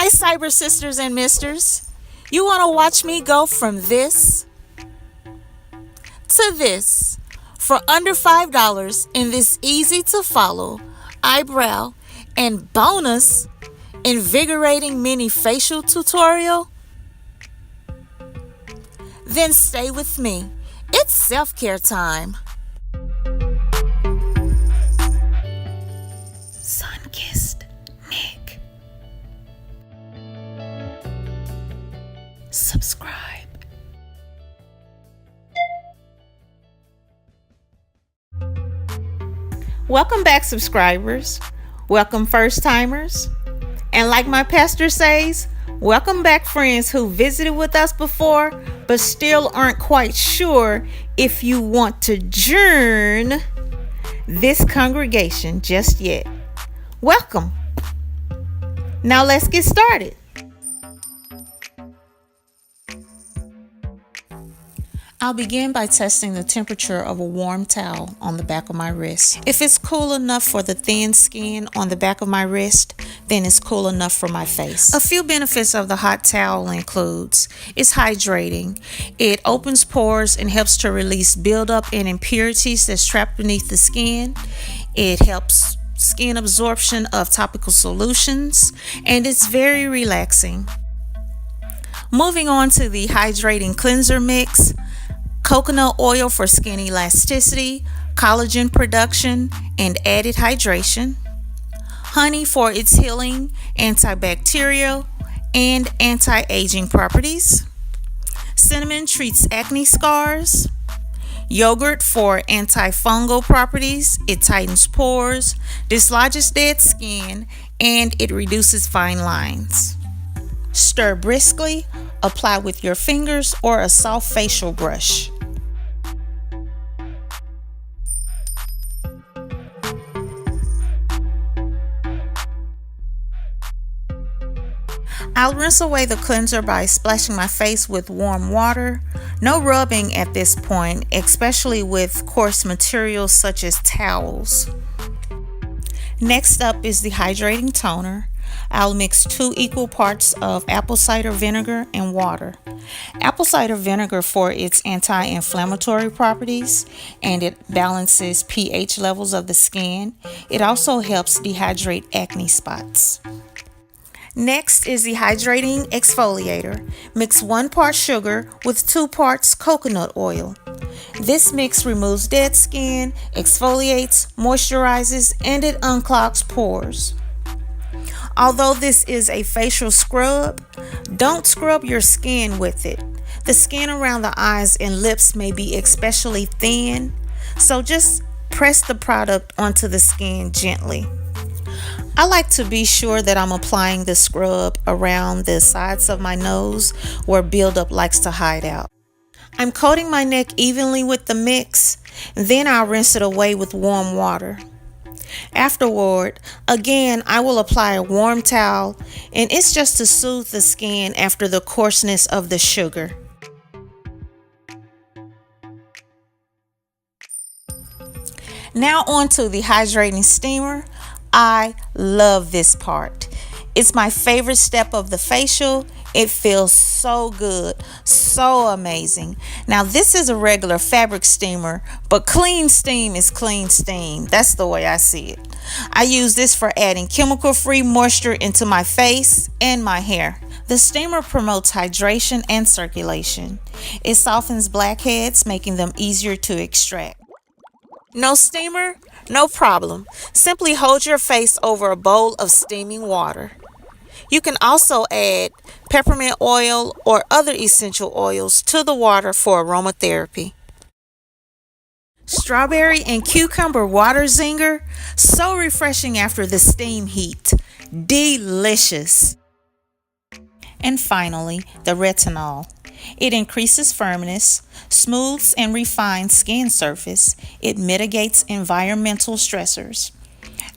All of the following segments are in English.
Hi, cyber sisters and misters. You want to watch me go from this to this for under $5 in this easy to follow eyebrow and bonus invigorating mini facial tutorial? Then stay with me. It's self-care time. Sunkissed Nick. Subscribe. Welcome back, subscribers. Welcome, first timers. And like my pastor says, welcome back, friends who visited with us before but still aren't quite sure if you want to join this congregation just yet. Welcome. Now let's get started. I'll begin by testing the temperature of a warm towel on the back of my wrist. If it's cool enough for the thin skin on the back of my wrist, then it's cool enough for my face. A few benefits of the hot towel includes it's hydrating. It opens pores and helps to release buildup and impurities that's trapped beneath the skin. It helps skin absorption of topical solutions, and it's very relaxing. Moving on to the hydrating cleanser mix. Coconut oil for skin elasticity, collagen production, and added hydration. Honey for its healing, antibacterial, and anti-aging properties. Cinnamon treats acne scars. Yogurt for antifungal properties. It tightens pores, dislodges dead skin, and it reduces fine lines. Stir briskly. Apply with your fingers or a soft facial brush. I'll rinse away the cleanser by splashing my face with warm water. No rubbing at this point, especially with coarse materials such as towels. Next up is the hydrating toner. I'll mix 2 equal parts of apple cider vinegar and water. Apple cider vinegar for its anti-inflammatory properties, and it balances pH levels of the skin. It also helps dehydrate acne spots. Next is the hydrating exfoliator. Mix 1 part sugar with 2 parts coconut oil. This mix removes dead skin, exfoliates, moisturizes, and it unclogs pores. Although this is a facial scrub, don't scrub your skin with it. The skin around the eyes and lips may be especially thin, so just press the product onto the skin gently. I like to be sure that I'm applying the scrub around the sides of my nose where buildup likes to hide out. I'm coating my neck evenly with the mix, then I'll rinse it away with warm water. Afterward, again, I will apply a warm towel, and it's just to soothe the skin after the coarseness of the sugar. Now on to the hydrating steamer. I love this part. It's my favorite step of the facial. It feels so good, so amazing. Now this is a regular fabric steamer, but clean steam is clean steam. That's the way I see it. I use this for adding chemical-free moisture into my face and my hair. The steamer promotes hydration and circulation. It softens blackheads, making them easier to extract. No steamer? No problem. Simply hold your face over a bowl of steaming water. You can also add peppermint oil or other essential oils to the water for aromatherapy. Strawberry and cucumber water zinger, so refreshing after the steam heat. Delicious. And finally, the retinol. It increases firmness, smooths and refines skin surface. It mitigates environmental stressors.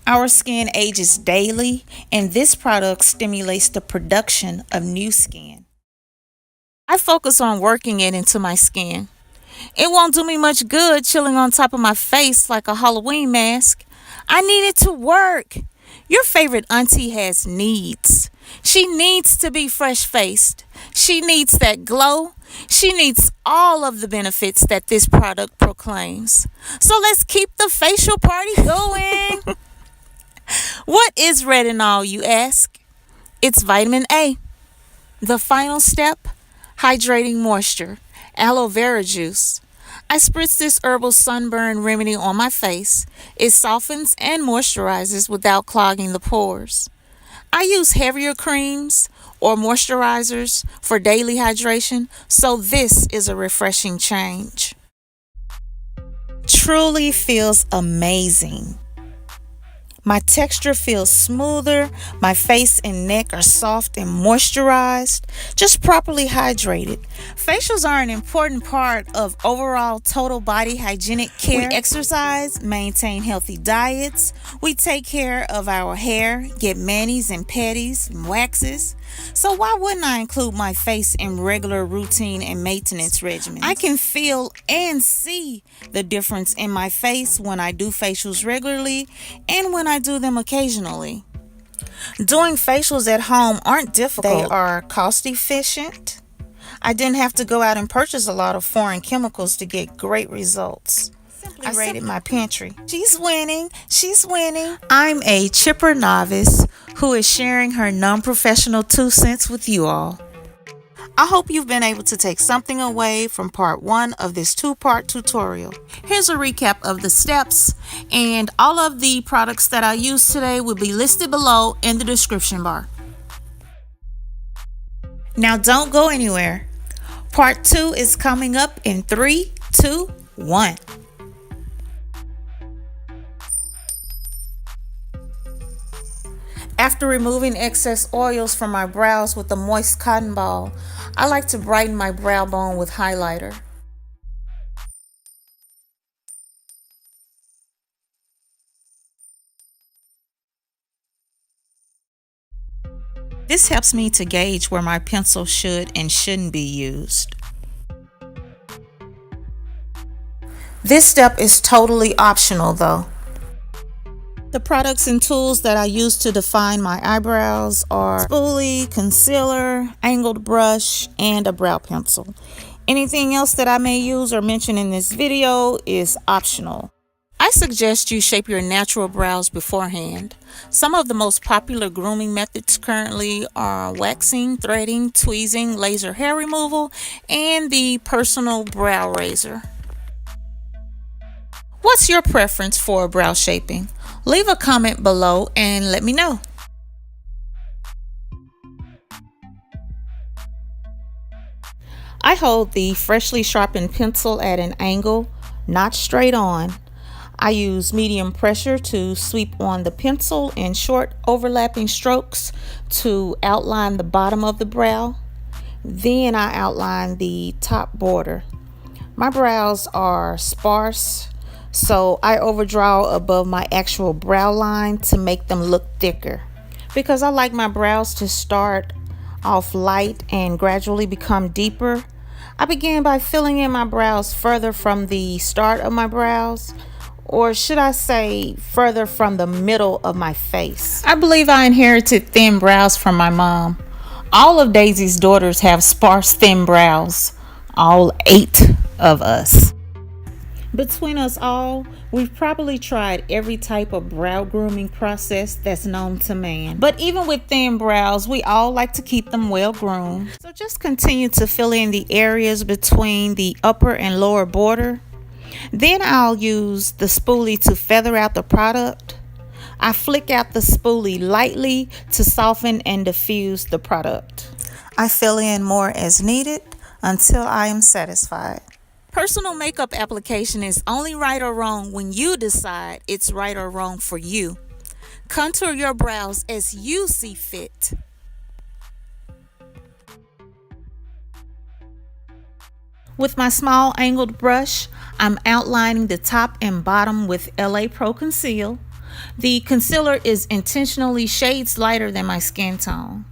Our skin ages daily, and this product stimulates the production of new skin. I focus on working it into my skin. It won't do me much good chilling on top of my face like a Halloween mask. I need it to work. Your favorite auntie has needs. She needs to be fresh faced. She needs that glow. She needs all of the benefits that this product proclaims. So let's keep the facial party going. What is retinol, you ask? It's vitamin A. The final step, hydrating moisture, aloe vera juice. I spritz this herbal sunburn remedy on my face. It softens and moisturizes without clogging the pores. I use heavier creams or moisturizers for daily hydration, so this is a refreshing change. Truly feels amazing. My texture feels smoother, my face and neck are soft and moisturized, just properly hydrated. Facials are an important part of overall total body hygienic care. We exercise, maintain healthy diets, we take care of our hair, get manis and pedis and waxes. So why wouldn't I include my face in regular routine and maintenance regimens? I can feel and see the difference in my face when I do facials regularly and when I do them occasionally. Doing facials at home aren't difficult. They are cost efficient. I didn't have to go out and purchase a lot of foreign chemicals to get great results. I raided my pantry. She's winning. She's winning. I'm a chipper novice who is sharing her non-professional 2 cents with you all. I hope you've been able to take something away from part 1 of this 2-part tutorial. Here's a recap of the steps, and all of the products that I used today will be listed below in the description bar. Now don't go anywhere. Part 2 is coming up in 3, 2, 1. After removing excess oils from my brows with a moist cotton ball, I like to brighten my brow bone with highlighter. This helps me to gauge where my pencil should and shouldn't be used. This step is totally optional though. The products and tools that I use to define my eyebrows are Spoolie, concealer, angled brush, and a brow pencil. Anything else that I may use or mention in this video is optional. I suggest you shape your natural brows beforehand. Some of the most popular grooming methods currently are waxing, threading, tweezing, laser hair removal, and the personal brow razor. What's your preference for brow shaping? Leave a comment below and let me know. I hold the freshly sharpened pencil at an angle, not straight on. I use medium pressure to sweep on the pencil in short overlapping strokes to outline the bottom of the brow. Then I outline the top border. My brows are sparse, so I overdraw above my actual brow line to make them look thicker. Because I like my brows to start off light and gradually become deeper, I begin by filling in my brows further from the start of my brows, or should I say further from the middle of my face. I believe I inherited thin brows from my mom. All of Daisy's daughters have sparse, thin brows, all 8 of us. Between us all, we've probably tried every type of brow grooming process that's known to man. But even with thin brows, we all like to keep them well groomed. So just continue to fill in the areas between the upper and lower border. Then I'll use the spoolie to feather out the product. I flick out the spoolie lightly to soften and diffuse the product. I fill in more as needed until I am satisfied. Personal makeup application is only right or wrong when you decide it's right or wrong for you. Contour your brows as you see fit. With my small angled brush, I'm outlining the top and bottom with L.A. Pro.Conceal. The concealer is intentionally shades lighter than my skin tone.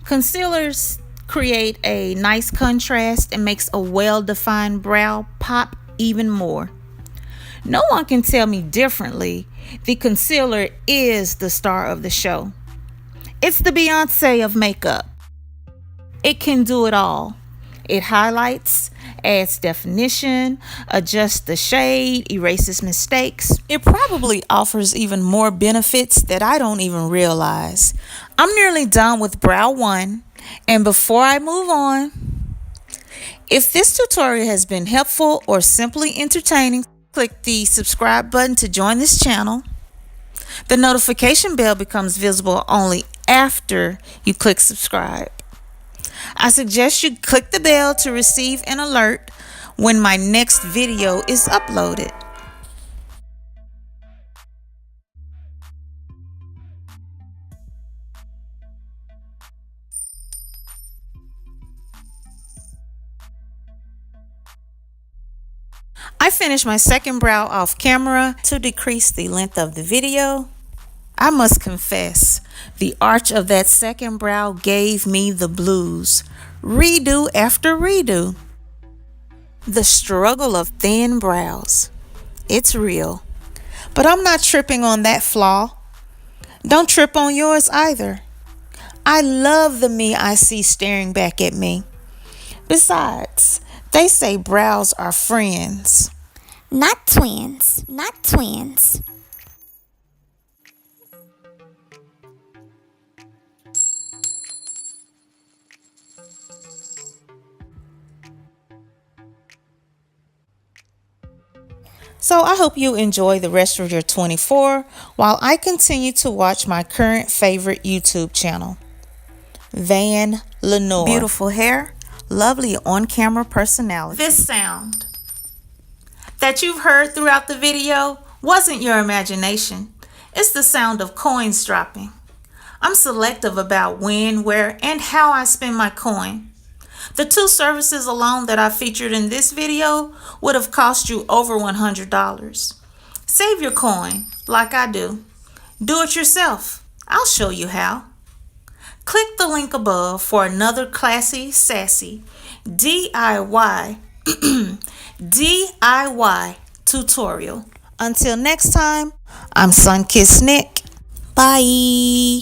Concealers create a nice contrast and makes a well-defined brow pop even more. No one can tell me differently. The concealer is the star of the show. It's the Beyonce of makeup. It can do it all. It highlights, adds definition, adjusts the shade, erases mistakes. It probably offers even more benefits that I don't even realize. I'm nearly done with brow 1, and before I move on, if this tutorial has been helpful or simply entertaining, click the subscribe button to join this channel. The notification bell becomes visible only after you click subscribe. I suggest you click the bell to receive an alert when my next video is uploaded. I finished my second brow off camera to decrease the length of the video. I must confess, the arch of that second brow gave me the blues. Redo after redo. The struggle of thin brows. It's real. But I'm not tripping on that flaw. Don't trip on yours either. I love the me I see staring back at me. Besides, they say brows are friends. Not twins. Not twins. So I hope you enjoy the rest of your 24 while I continue to watch my current favorite YouTube channel, Van Lenore. Beautiful hair, lovely on-camera personality. This sound that you've heard throughout the video wasn't your imagination. It's the sound of coins dropping. I'm selective about when, where, and how I spend my coin. The 2 services alone that I featured in this video would have cost you over $100. Save your coin like I do. Do it yourself. I'll show you how. Click the link above for another classy, sassy DIY DIY tutorial. Until next time, I'm Sunkissed Nick. Bye.